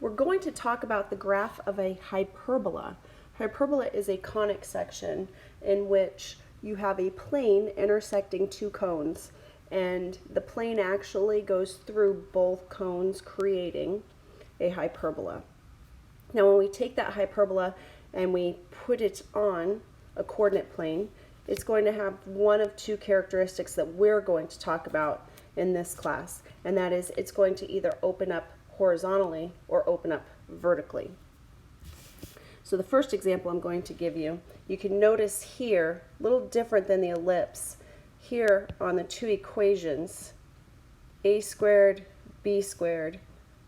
We're going to talk about the graph of a hyperbola. Hyperbola is a conic section in which you have a plane intersecting two cones, and the plane actually goes through both cones, creating a hyperbola. Now when we take that hyperbola and we put it on a coordinate plane, it's going to have one of two characteristics that we're going to talk about in this class, and that is it's going to either open up horizontally or open up vertically. So the first example I'm going to give you, you can notice here, a little different than the ellipse, here on the two equations, a squared, b squared,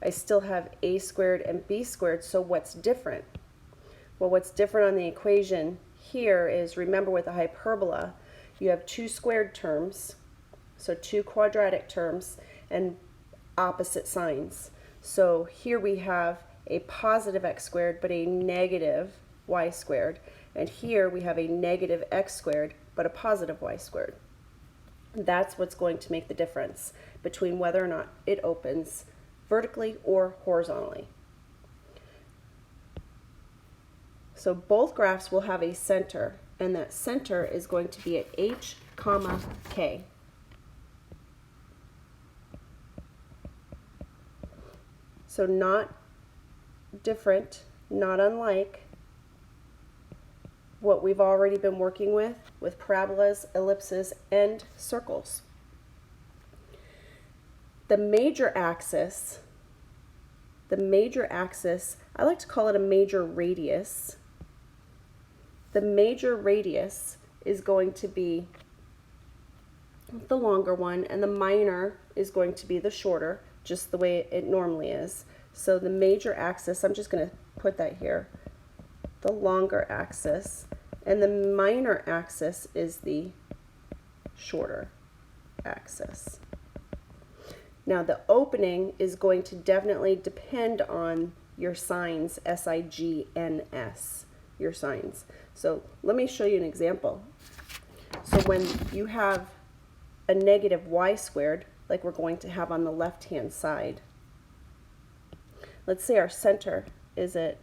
I still have a squared and b squared, so what's different? Well, what's different on the equation here is, remember with a hyperbola, you have two squared terms, so two quadratic terms, and opposite signs. So here we have a positive x squared but a negative y squared, and here we have a negative x squared but a positive y squared. That's what's going to make the difference between whether or not it opens vertically or horizontally. So both graphs will have a center, and that center is going to be at h, k. So not different, not unlike what we've already been working with parabolas, ellipses, and circles. The major axis, I like to call it a major radius. The major radius is going to be the longer one, and the minor is going to be the shorter, just the way it normally is. So the major axis, I'm just going to put that here, the longer axis, and the minor axis is the shorter axis. Now the opening is going to definitely depend on your signs, S-I-G-N-S, your signs. So let me show you an example. So when you have a negative y squared, like we're going to have on the left-hand side, let's say our center is at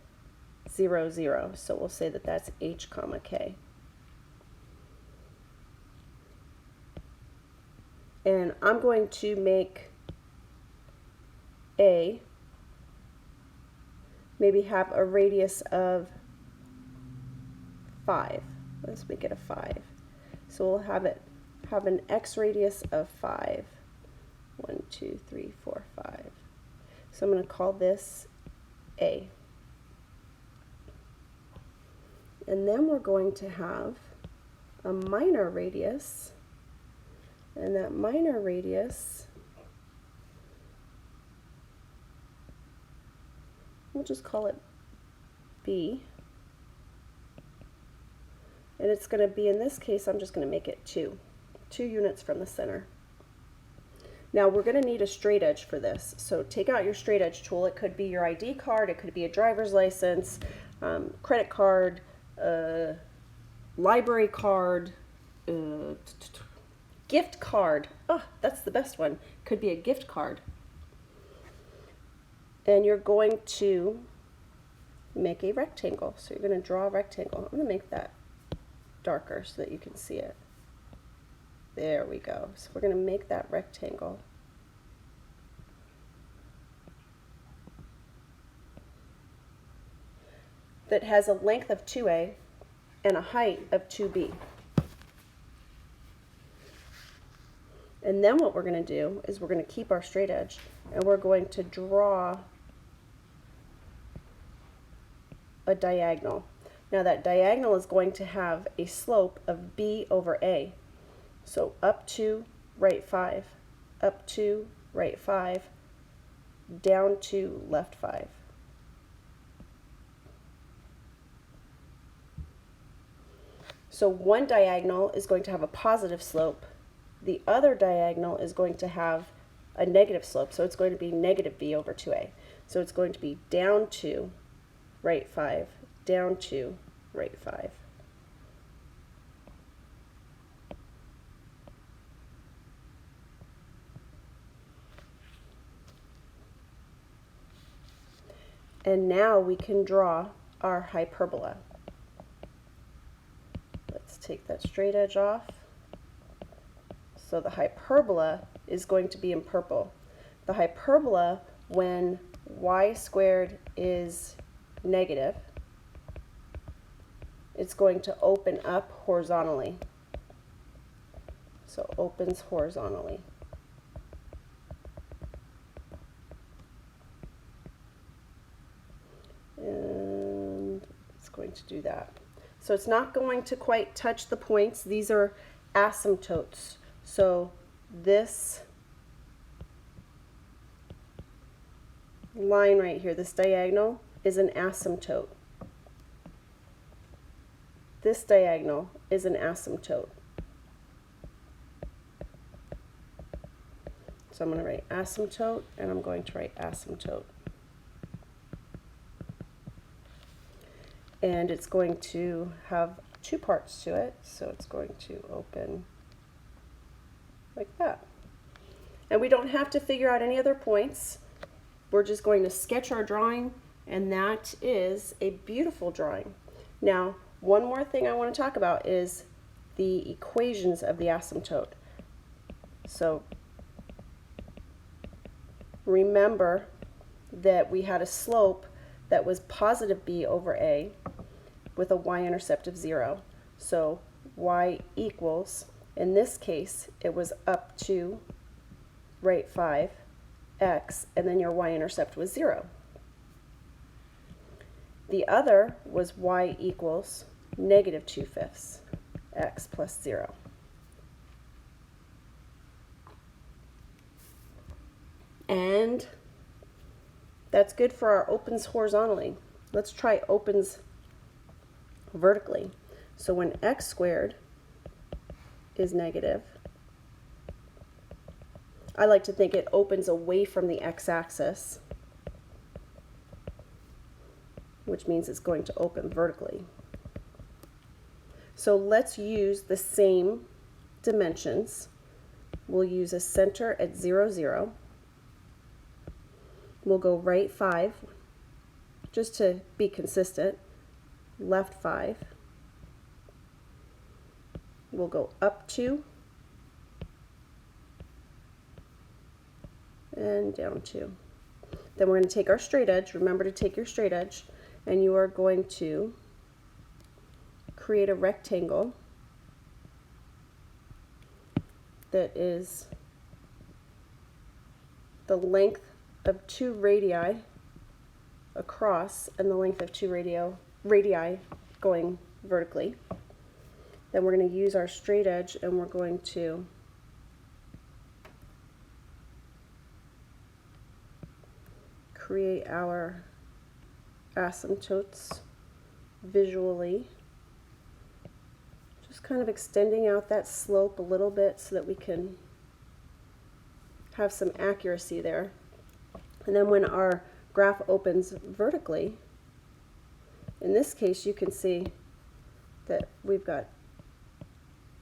0, 0, so we'll say that that's h, k. And I'm going to make A maybe have a radius of 5. Let's make it a 5. So we'll have an x radius of 5. 1, 2, 3, 4, 5. So I'm going to call this A. And then we're going to have a minor radius, and that minor radius, we'll just call it B. And it's going to be, in this case, I'm just going to make it 2 units from the center. Now we're going to need a straight edge for this, so take out your straight edge tool. It could be your ID card, it could be a driver's license, credit card, library card, gift card. Oh, that's the best one. Could be a gift card. And you're going to make a rectangle. So you're going to draw a rectangle. I'm going to make that darker so that you can see it. There we go. So we're going to make that rectangle. That has a length of 2a and a height of 2b. And then what we're going to do is we're going to keep our straight edge, and we're going to draw a diagonal. Now that diagonal is going to have a slope of b over a. So up 2, right 5, up 2, right 5, down 2, left 5. So one diagonal is going to have a positive slope. The other diagonal is going to have a negative slope, so it's going to be negative b over 2a. So it's going to be down 2, right 5, down 2, right 5. And now we can draw our hyperbola. Let's take that straight edge off. So the hyperbola is going to be in purple. The hyperbola, when y squared is negative, it's going to open up horizontally. So opens horizontally. And it's going to do that. So it's not going to quite touch the points. These are asymptotes. So this line right here, this diagonal, is an asymptote. This diagonal is an asymptote. So I'm going to write asymptote, and I'm going to write asymptote. And it's going to have two parts to it, so it's going to open like that. And we don't have to figure out any other points. We're just going to sketch our drawing, and that is a beautiful drawing. Now, one more thing I want to talk about is the equations of the asymptote. So remember that we had a slope that was positive b over a with a y-intercept of 0. So y equals, in this case, it was up to right 5, x, and then your y-intercept was 0. The other was y equals negative 2/5, x plus 0. And that's good for our opens horizontally. Let's try opens vertically. So when x squared is negative, I like to think it opens away from the x-axis, which means it's going to open vertically. So let's use the same dimensions. We'll use a center at 0, 0. We'll go right 5, just to be consistent, left 5. We'll go up 2, and down 2. Then we're going to take our straight edge. Remember to take your straight edge, and you are going to create a rectangle that is the length of 2 radii across and the length of 2 radii going vertically. Then we're going to use our straight edge, and we're going to create our asymptotes visually, just kind of extending out that slope a little bit so that we can have some accuracy there. And then when our graph opens vertically, in this case you can see that we've got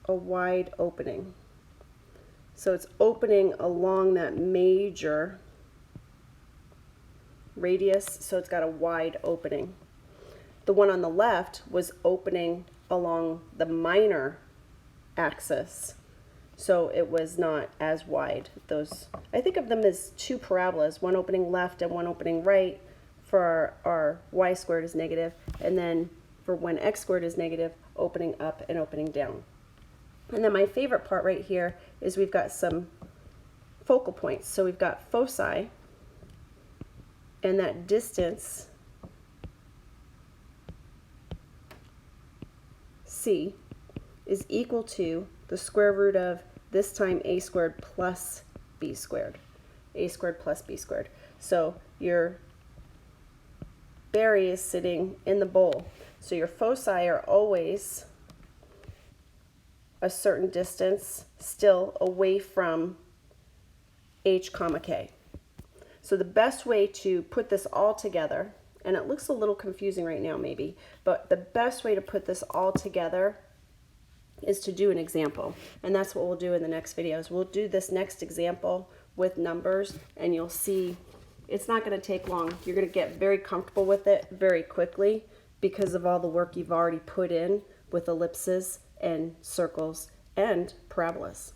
a wide opening. So it's opening along that major radius, so it's got a wide opening. The one on the left was opening along the minor axis, so it was not as wide. Those, I think of them as two parabolas, one opening left and one opening right for our y squared is negative, and then for when x squared is negative, opening up and opening down. And then my favorite part right here is we've got some focal points. So we've got foci, and that distance c is equal to the square root of this time a squared plus b squared. A squared plus b squared. So your berry is sitting in the bowl. So your foci are always a certain distance still away from h comma k. So the best way to put this all together, and it looks a little confusing right now maybe, but the best way to put this all together is to do an example. And that's what we'll do in the next videos. We'll do this next example with numbers, and you'll see it's not going to take long. You're going to get very comfortable with it very quickly because of all the work you've already put in with ellipses and circles and parabolas.